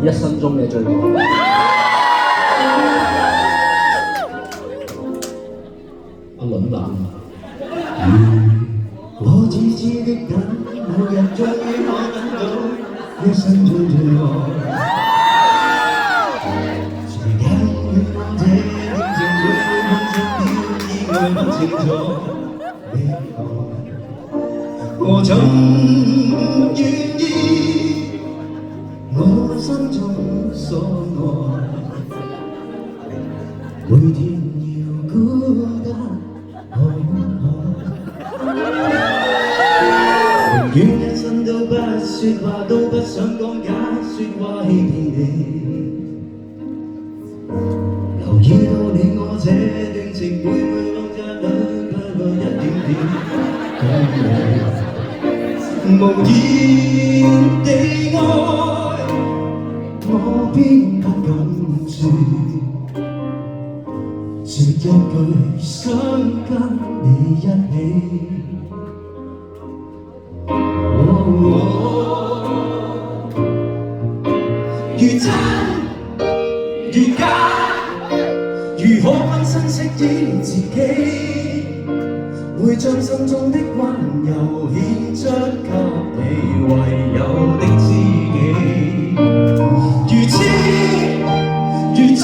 一生中嘅最愛。阿倫南，我痴痴的等，某日終於可等到一生中最愛。誰人願望這定情會碰着了意外不清楚的愛，我怎願意我心中所愛，每天要孤單。寧願一生都不說話，都不想講假說話欺騙你。留意到你我這段情，每每放下兩不過一點點講你，無言地愛，我偏不敢說，說一句想跟你一起。如真如假，如何分身飾演自己，會將心中的溫柔獻出給你唯有的知己。如痴如醉，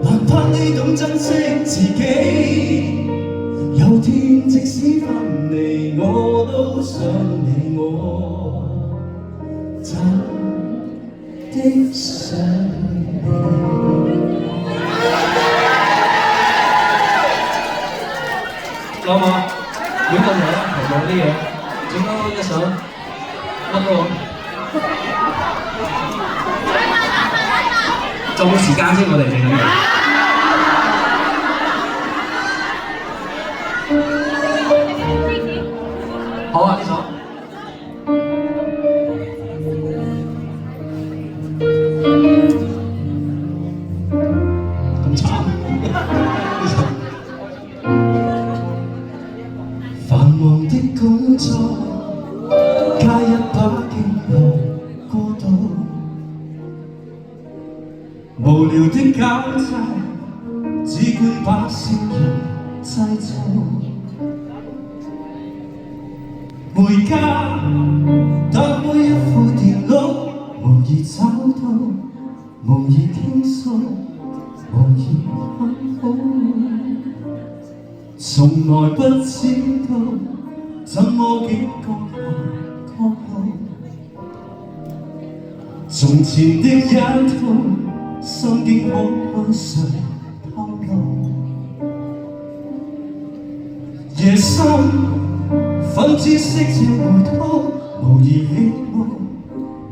難盼你懂珍惜自己。有天即使分離，我都想你我真的想你。攞嘛？亂咁嚟啦，同埋啲嘢，整多一首乜咯？就冇時間先，我哋整緊嘢。好啊，呢首。咁慘，呢首。繁忙的工作，加一把驚怒過度，無聊的交際，只管把笑容製造。回家打開一副電腦，無意找到，無意傾訴，無意很好，從來不知道怎麼幾個人確好。從前的一套心境可向誰透露？夜深分知識這回頭，無意戀慕，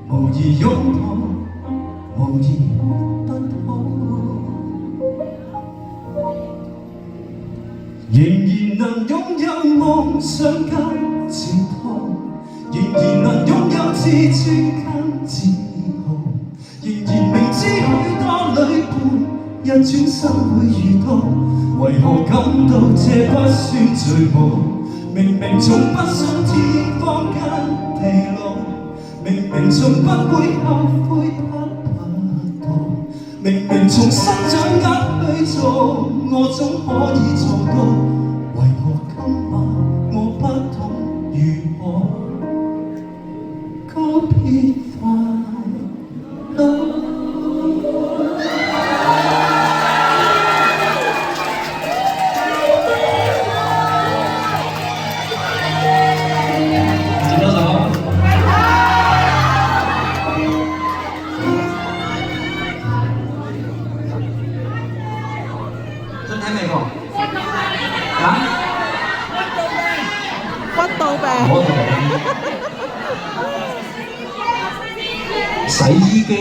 無意擁抱，無意不好。仍然能擁有夢想跟前途，仍然能擁有自尊跟自豪，仍然明知許多旅伴一轉身會遇到，為何感到這不算最好？明明從不信天荒跟地老，明明從不會後悔不到，明明從心掌握去做，我總可以做到，為何今晚我不懂如何告別快樂？聽未過？啊？骨到病。洗衣機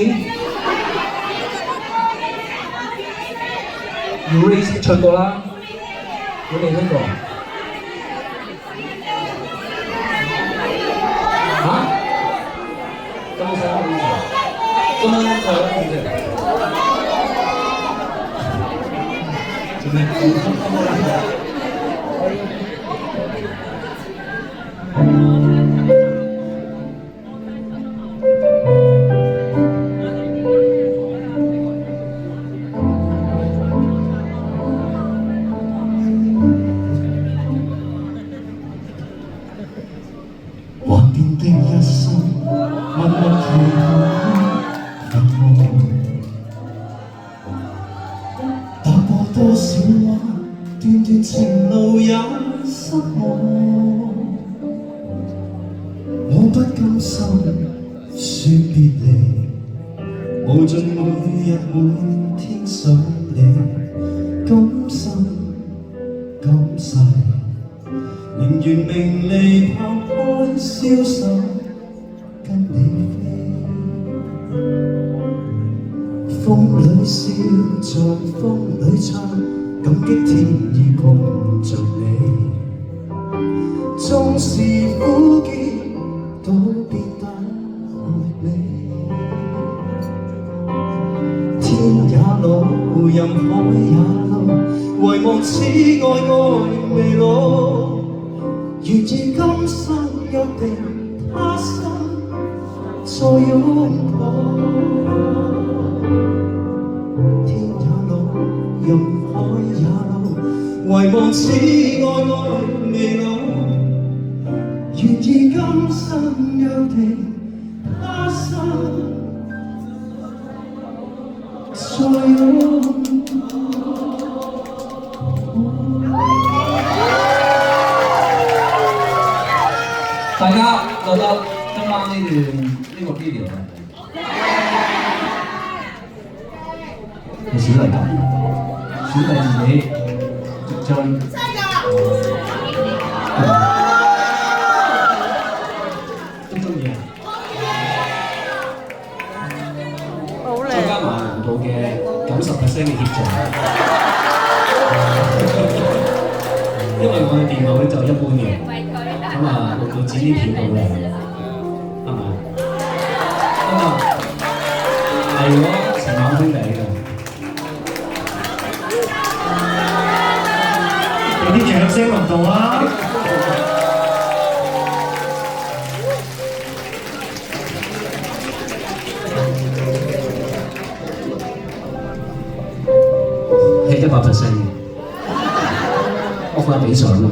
，Erase 唱過啦，你未聽過？啊？今日唱咩？今日唱咩？做咩？踏過多少彎，段段情路也失望。我不甘心說別離，無盡每日每天想你，今生今世，寧願名利拋開瀟灑，跟你飛。風裏笑，在風裏唱，感激天意共着你。縱是苦澀，都變得愛美。天也老，任海也老，遺忘此愛愛未老。願意今生約定，他生再擁抱。天也老，任海也老，遺忘此愛愛未老。願意今生約定，他生再擁抱。大家覺得今晚呢個 video 係小麗咁，小麗自己將都中意啊！再加埋胡導嘅90%嘅協助，因為我嘅電腦咧就一般嘅。咁啊，到剪啲片到嘅，係咪？咁啊，係我陳猛兄弟嘅，俾啲掌聲落度啊！係100%嘅，我覺得比上嘅。